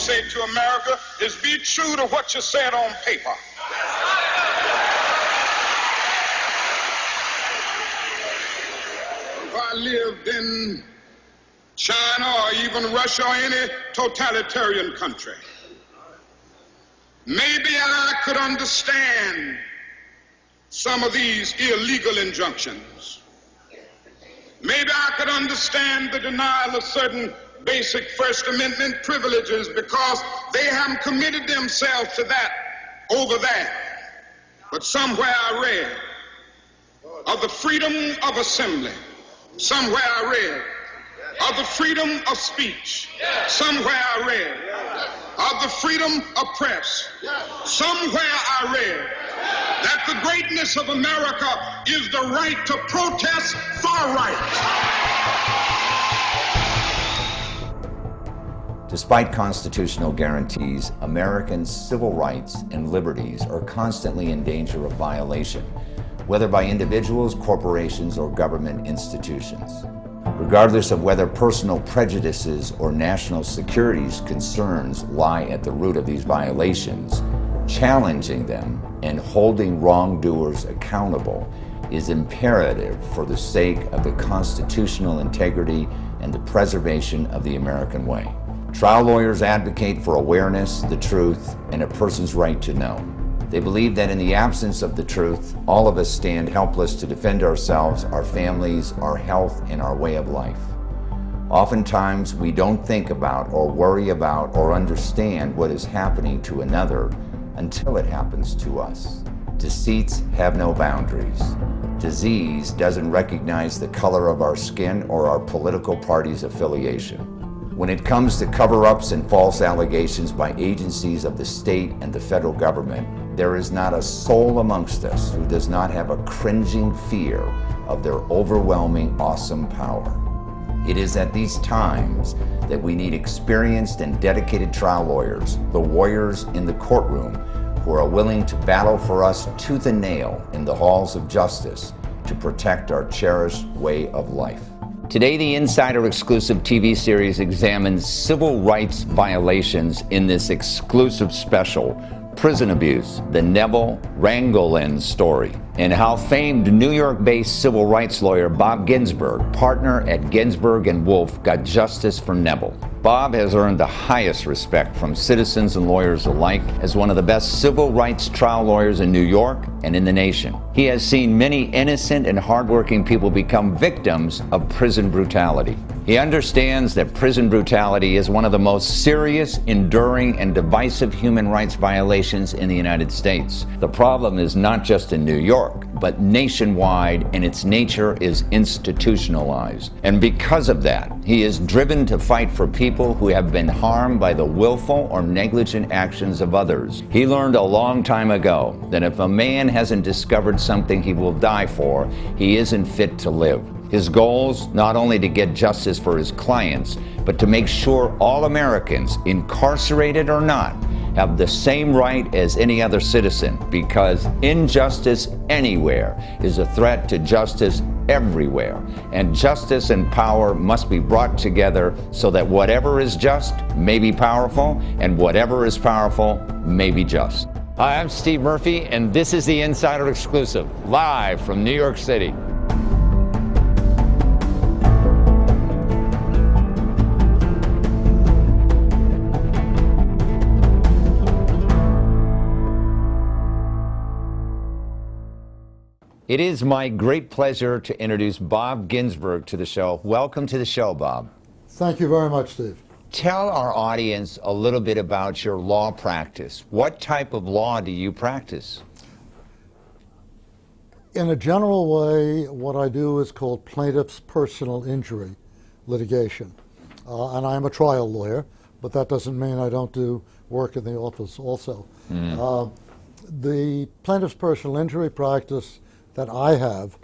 say to America is be true to what you said on paper. If I lived in China or even Russia or any totalitarian country, maybe I could understand some of these illegal injunctions. Maybe I could understand the denial of certain basic First Amendment privileges because they haven't committed themselves to that over there. But somewhere I read of the freedom of assembly. Somewhere I read of the freedom of speech. Somewhere I read of the freedom of press. Somewhere I read that the greatness of America is the right to protest far right. Despite constitutional guarantees, Americans' civil rights and liberties are constantly in danger of violation, whether by individuals, corporations, or government institutions. Regardless of whether personal prejudices or national security concerns lie at the root of these violations, challenging them and holding wrongdoers accountable is imperative for the sake of the constitutional integrity and the preservation of the American way. Trial lawyers advocate for awareness, the truth, and a person's right to know. They believe that in the absence of the truth, all of us stand helpless to defend ourselves, our families, our health, and our way of life. Oftentimes, we don't think about or worry about or understand what is happening to another until it happens to us. Deceits have no boundaries. Disease doesn't recognize the color of our skin or our political party's affiliation. When it comes to cover-ups and false allegations by agencies of the state and the federal government, there is not a soul amongst us who does not have a cringing fear of their overwhelming, awesome power. It is at these times that we need experienced and dedicated trial lawyers, the warriors in the courtroom, who are willing to battle for us tooth and nail in the halls of justice to protect our cherished way of life. Today, the Insider exclusive TV series examines civil rights violations in this exclusive special, Prison Abuse, the Neville Rangolin story, and how famed New York-based civil rights lawyer Bob Ginsburg, partner at Ginsburg and Wolf, got justice for Neville. Bob has earned the highest respect from citizens and lawyers alike as one of the best civil rights trial lawyers in New York and in the nation. He has seen many innocent and hardworking people become victims of prison brutality. He understands that prison brutality is one of the most serious, enduring, and divisive human rights violations in the United States. The problem is not just in New York, but nationwide, and its nature is institutionalized. And because of that, he is driven to fight for people who have been harmed by the willful or negligent actions of others. He learned a long time ago that if a man hasn't discovered something he will die for, he isn't fit to live. His goals, not only to get justice for his clients, but to make sure all Americans, incarcerated or not, have the same right as any other citizen, because injustice anywhere is a threat to justice everywhere, and justice and power must be brought together so that whatever is just may be powerful, and whatever is powerful may be just. Hi, I'm Steve Murphy, and this is the Insider Exclusive, live from New York City. It is my great pleasure to introduce Bob Ginsburg to the show. Welcome to the show, Bob. Thank you very much, Steve. Tell our audience a little bit about your law practice. What type of law do you practice? In a general way, what I do is called plaintiff's personal injury litigation. And I'm a trial lawyer, but that doesn't mean I don't do work in the office also. The plaintiff's personal injury practice that I have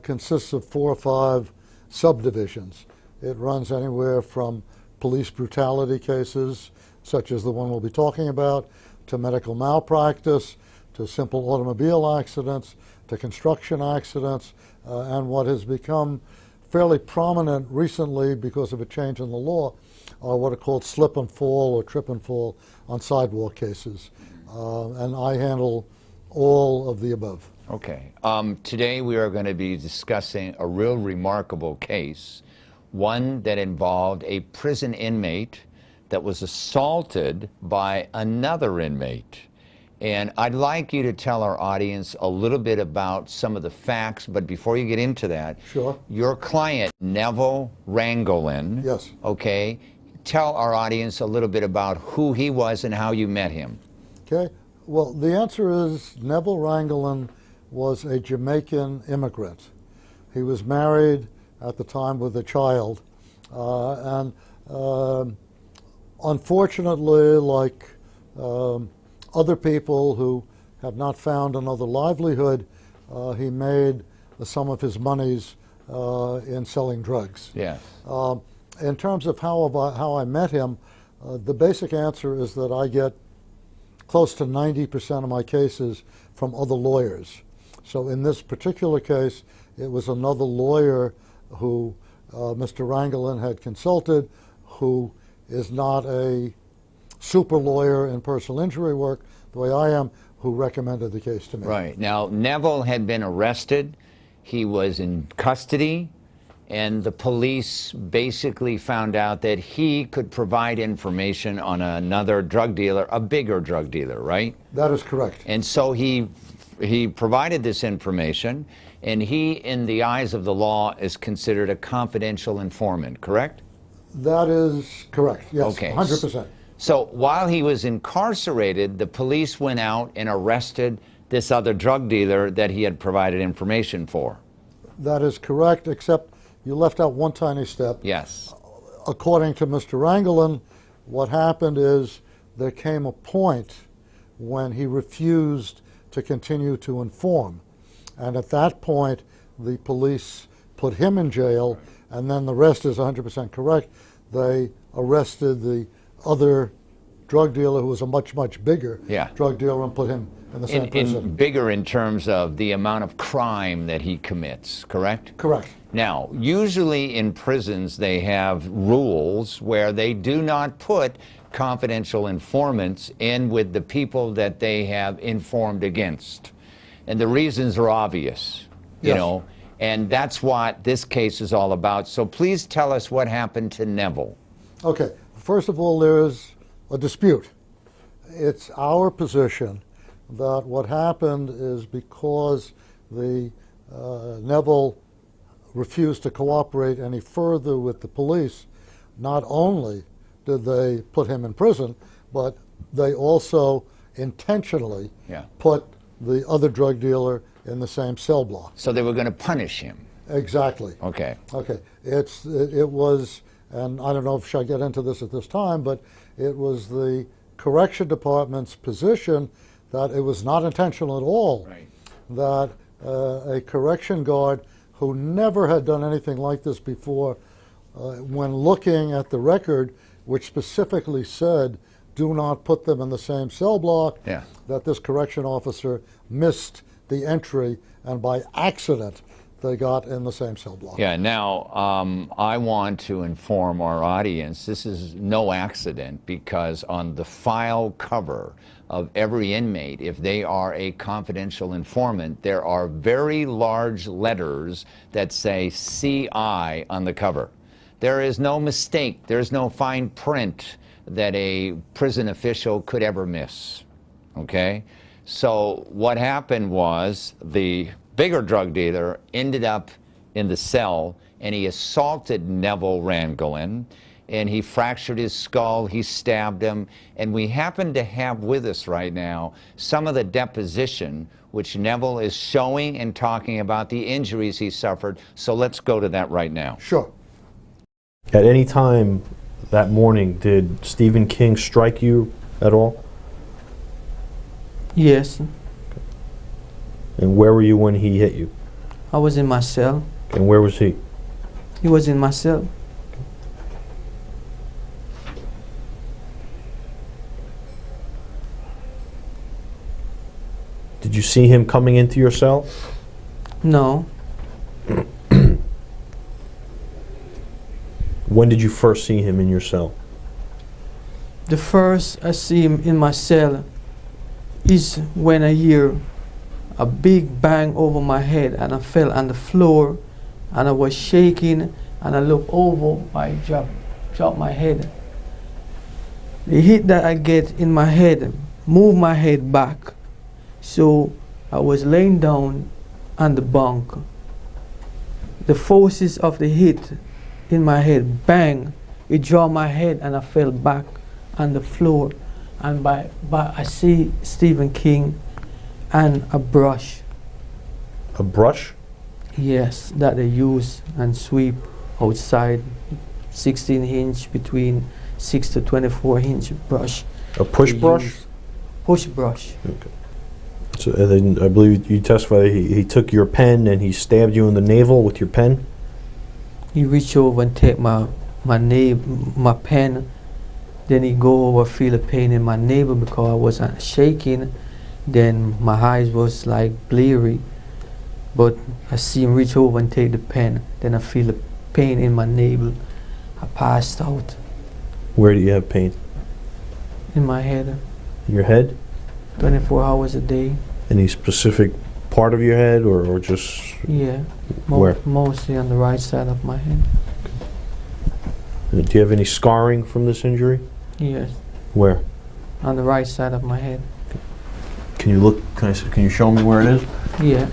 consists of 4 or 5 subdivisions. It runs anywhere from police brutality cases, such as the one we'll be talking about, to medical malpractice, to simple automobile accidents, to construction accidents, and what has become fairly prominent recently because of a change in the law are what are called slip and fall or trip and fall on sidewalk cases. And I handle all of the above. Okay. Today we are going to be discussing a real remarkable case, one that involved a prison inmate that was assaulted by another inmate. And I'd like you to tell our audience a little bit about some of the facts, but before you get into that, Sure. Your client, Neville Rangolin, Yes. okay, tell our audience a little bit about who he was and how you met him. Okay. Well, the answer is Neville Rangolin was a Jamaican immigrant. He was married at the time with a child. Unfortunately, like other people who have not found another livelihood, he made some of his monies in selling drugs. Yes. In terms of how I met him, the basic answer is that I get close to 90% of my cases from other lawyers. So in this particular case, it was another lawyer who Mr. Rangolin had consulted, who is not a super lawyer in personal injury work, the way I am, who recommended the case to me. Right. Now, Neville had been arrested. He was in custody, and the police basically found out that he could provide information on another drug dealer, a bigger drug dealer, right? That is correct. And so he provided this information, and he, in the eyes of the law, is considered a confidential informant, correct? That is correct, yes, Okay. 100%. So while he was incarcerated, the police went out and arrested this other drug dealer that he had provided information for. That is correct, except you left out one tiny step. Yes. According to Mr. Rangolin, what happened is there came a point when he refused to continue to inform. And at that point, the police put him in jail, and then the rest is 100% correct. They arrested the other drug dealer, who was a much, much bigger drug dealer, and put him in the same prison. Bigger in terms of the amount of crime that he commits, correct? Correct. Now, usually in prisons they have rules where they do not put confidential informants in with the people that they have informed against. And the reasons are obvious, you know, and that's what this case is all about. So please tell us what happened to Neville. Okay. First of all, there's a dispute. It's our position that what happened is because the Neville refused to cooperate any further with the police, not only did they put him in prison, but they also intentionally put the other drug dealer in the same cell block. So they were going to punish him. Exactly. Okay. Okay. It was, and I don't know if I should get into this at this time, but it was the correction department's position that it was not intentional at all, that a correction guard who never had done anything like this before, when looking at the record, which specifically said, do not put them in the same cell block, that this correction officer missed the entry, and by accident they got in the same cell block. Yeah, now I want to inform our audience, this is no accident, because on the file cover of every inmate, if they are a confidential informant, there are very large letters that say CI on the cover. There is no mistake, there's no fine print that a prison official could ever miss, okay? So what happened was the bigger drug dealer ended up in the cell, and he assaulted Neville Rangolin, and he fractured his skull, he stabbed him, and we happen to have with us right now some of the deposition which Neville is showing and talking about the injuries he suffered. So let's go to that right now. Sure. At any time that morning, did Stephen King strike you at all? Yes. And where were you when he hit you? I was in my cell. And where was he? He was in my cell. Did you see him coming into your cell? No. When did you first see him in your cell? The first I see him in my cell is when I hear a big bang over my head and I fell on the floor and I was shaking and I looked over, I dropped my head. The hit that I get in my head moved my head back, so I was laying down on the bunk. The forces of the hit in my head, bang, it dropped my head and I fell back on the floor, and I see Stephen King and a brush. A brush? Yes, that they use and sweep outside, 16-inch between 6 to 24-inch brush. A push brush? Push brush. Okay. So then I believe you testified he took your pen and he stabbed you in the navel with your pen? He reached over and take my pen. Then he go over, feel a pain in my navel because I was shaking. Then my eyes was like bleary. But I see him reach over and take the pen. Then I feel a pain in my navel. I passed out. Where do you have pain? In my head. Your head? 24 hours a day. Any specific part of your head or just? Yeah. Where? Mostly on the right side of my head. Do you have any scarring from this injury? Yes. Where? On the right side of my head. Can you look? Can you show me where it is? Yeah.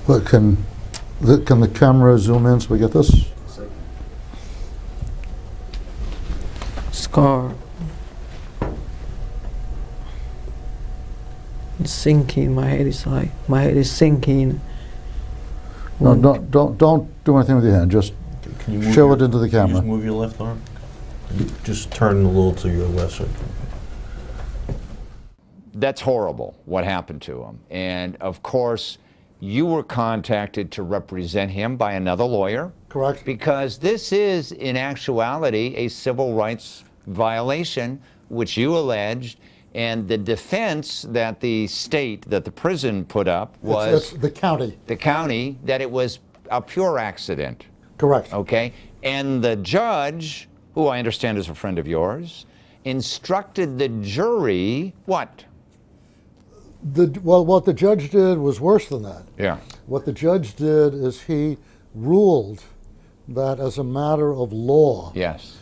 But can the camera zoom in so we get this? Scar. It's sinking. My head is sinking. No, don't do anything with your hand. Just Can you show it into the Can you camera. just move your left arm? Just turn a little to your left side. That's horrible, what happened to him. And of course, you were contacted to represent him by another lawyer. Correct. Because this is, in actuality, a civil rights violation, which you alleged, and the defense that the state, that the prison put up was... It's the county. The county, that it was a pure accident. Correct. Okay? And the judge, who I understand is a friend of yours, instructed the jury, what? Well, what the judge did was worse than that. Yeah. What the judge did is he ruled that as a matter of law, Yes.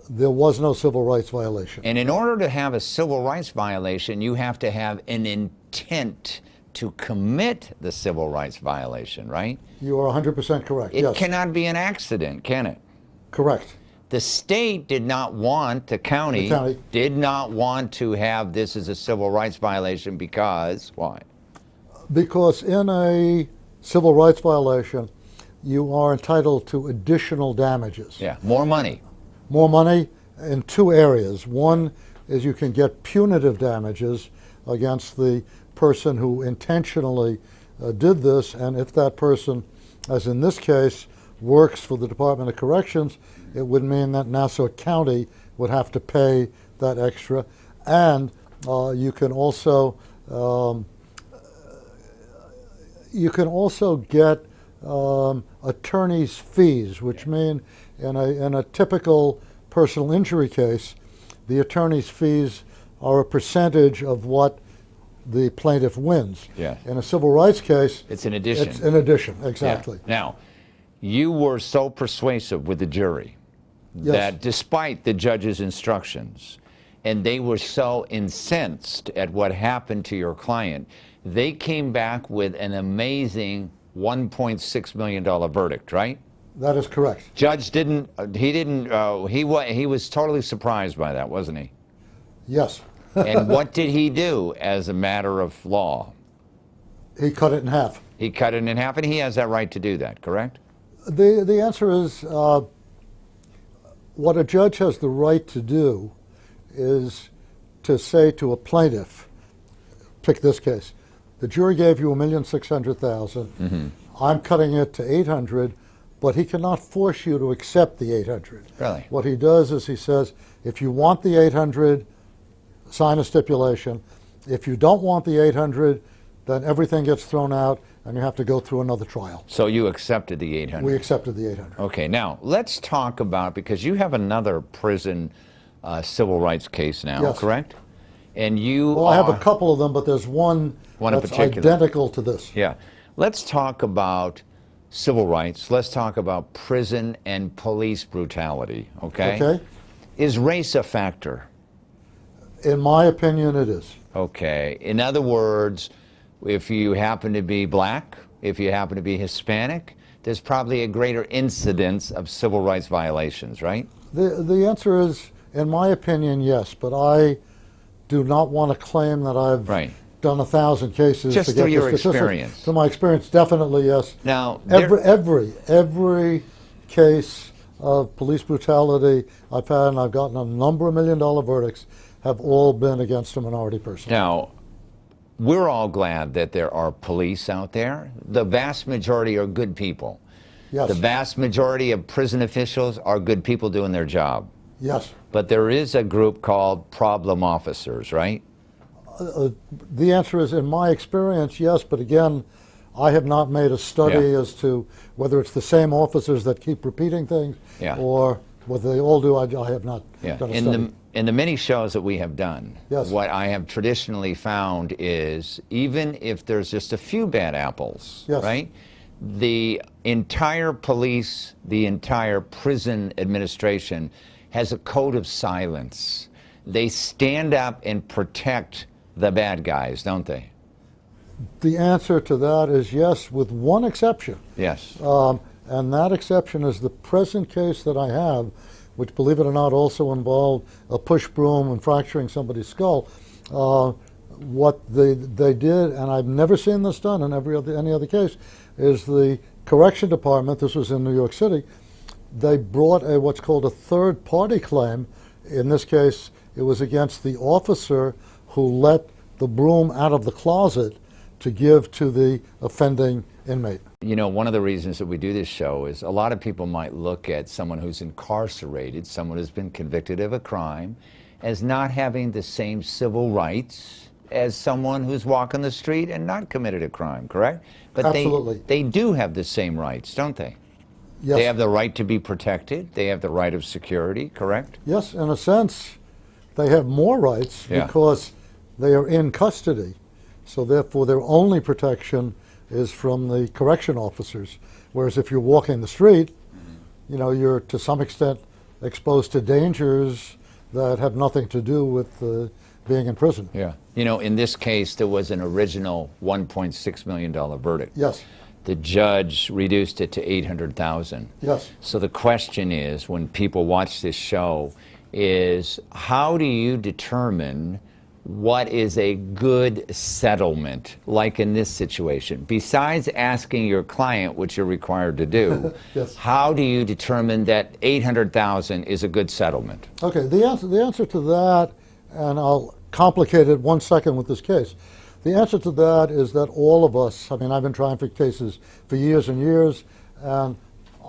there was no civil rights violation. And in order to have a civil rights violation, you have to have an intent to commit the civil rights violation, right? You are 100% correct, It yes. cannot be an accident, can it? Correct. The state did not want, the county did not want to have this as a civil rights violation because, why? Because in a civil rights violation, you are entitled to additional damages. Yeah, more money. More money in two areas. One is you can get punitive damages against the person who intentionally did this, and if that person, as in this case, works for the Department of Corrections, it would mean that Nassau County would have to pay that extra. And you can also get attorney's fees, which mean in a typical personal injury case, the attorney's fees are a percentage of what the plaintiff wins. Yeah. In a civil rights case, It's an addition. It's an addition, exactly. Yeah. Now, you were so persuasive with the jury that despite the judge's instructions, and they were so incensed at what happened to your client, they came back with an amazing $1.6 million verdict, right? That is correct. Judge he was totally surprised by that, wasn't he? Yes. And what did he do as a matter of law? He cut it in half. He cut it in half, and he has that right to do that, correct? The answer is what a judge has the right to do is to say to a plaintiff, pick this case, the jury gave you $1,600,000. Mm-hmm. I'm cutting it to $800,000, but he cannot force you to accept the $800,000. Really? What he does is he says, if you want the $800,000, sign a stipulation. If you don't want the $800,000, then everything gets thrown out and you have to go through another trial. So you accepted the 800? We accepted the 800. Okay, now let's talk about, because you have another prison civil rights case now, Yes. correct? And you Well, I have a couple of them, but there's one in that's particular. identical to this. Yeah. Let's talk about civil rights. Let's talk about prison and police brutality, okay? Okay? Is race a factor? In my opinion, it is. Okay. In other words, if you happen to be black, if you happen to be Hispanic, there's probably a greater incidence of civil rights violations, right? The answer is, in my opinion, yes, but I do not want to claim that I've done 1,000 cases. Just to get through your the statistic. experience. Through my experience, definitely yes. Now, every case of police brutality I've had, and I've gotten a number of $1 million verdicts, have all been against a minority person. Now, we're all glad that there are police out there. The vast majority are good people. Yes. The vast majority of prison officials are good people doing their job. Yes. But there is a group called problem officers, right? The answer is, in my experience, yes, but again, I have not made a study as to whether it's the same officers that keep repeating things or whether they all do. I have not done a study. In the many shows that we have done, Yes. what I have traditionally found is, even if there's just a few bad apples, Yes. right? The entire police, the entire prison administration has a code of silence. They stand up and protect the bad guys, don't they? The answer to that is yes, with one exception. Yes. And that exception is the present case that I have, which, believe it or not, also involved a push broom and fracturing somebody's skull. What they did, and I've never seen this done in any other case, is the correction department, this was in New York City, they brought what's called a third-party claim. In this case, it was against the officer who let the broom out of the closet to give to the offending inmate. You know, one of the reasons that we do this show is a lot of people might look at someone who's incarcerated, someone who's been convicted of a crime, as not having the same civil rights as someone who's walking the street and not committed a crime, correct? But Absolutely. they do have the same rights, don't they? Yes. They have the right to be protected. They have the right of security, correct? Yes, in a sense, they have more rights because they are in custody. So therefore, their only protection is from the correction officers. Whereas if you're walking the street, you know, you're to some extent exposed to dangers that have nothing to do with being in prison. Yeah. You know, in this case, there was an original $1.6 million verdict. Yes. The judge reduced it to $800,000. Yes. So the question is, when people watch this show, is how do you determine what is a good settlement, like in this situation? Besides asking your client, which you're required to do, Yes. how do you determine that $800,000 is a good settlement? Okay, the answer to that, and I'll complicate it 1 second with this case. The answer to that is that all of us, I mean, I've been trying for cases for years and years, and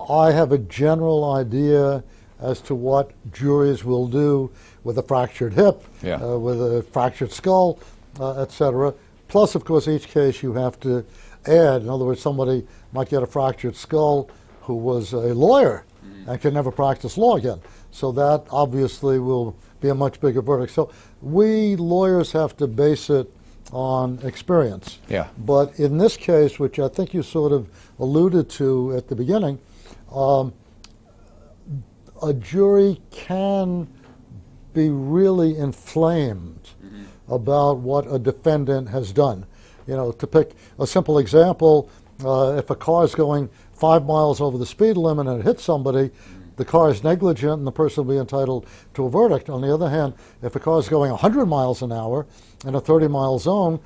I have a general idea as to what juries will do with a fractured hip, with a fractured skull, etc. Plus, of course, each case you have to add. In other words, somebody might get a fractured skull who was a lawyer and can never practice law again. So that obviously will be a much bigger verdict. So we lawyers have to base it on experience. Yeah. But in this case, which I think you sort of alluded to at the beginning, a jury can be really inflamed about what a defendant has done. You know, to pick a simple example, if a car is going 5 miles over the speed limit and it hits somebody, the car is negligent and the person will be entitled to a verdict. On the other hand, if a car is going 100 miles an hour in a 30-mile zone,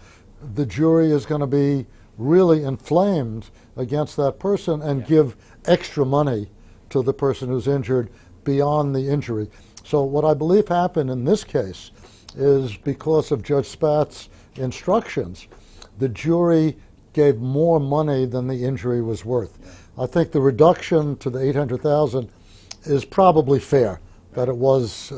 the jury is going to be really inflamed against that person and give extra money to the person who's injured beyond the injury. So what I believe happened in this case is, because of Judge Spatz's instructions, the jury gave more money than the injury was worth. I think the reduction to the $800,000 is probably fair, that it was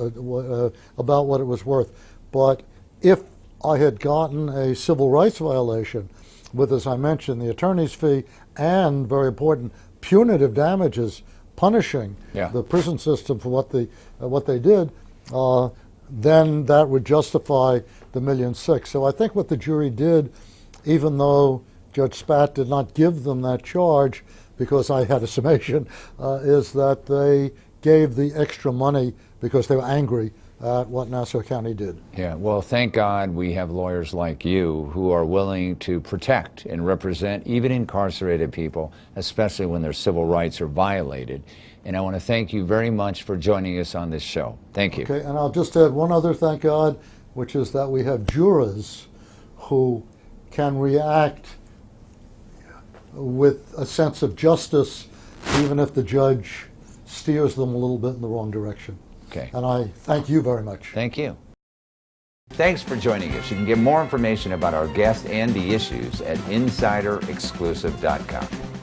about what it was worth. But if I had gotten a civil rights violation with, as I mentioned, the attorney's fee and, very important, punitive damages, punishing the prison system for what they did, then that would justify the $1.6 million. So I think what the jury did, even though Judge Spat did not give them that charge, because I had a summation, is that they gave the extra money because they were angry at what Nassau County did. Yeah, well, thank God we have lawyers like you who are willing to protect and represent even incarcerated people, especially when their civil rights are violated. And I want to thank you very much for joining us on this show. Thank you. Okay, and I'll just add one other thank God, which is that we have jurors who can react with a sense of justice, even if the judge steers them a little bit in the wrong direction. Okay. And I thank you very much. Thank you. Thanks for joining us. You can get more information about our guest and the issues at insiderexclusive.com.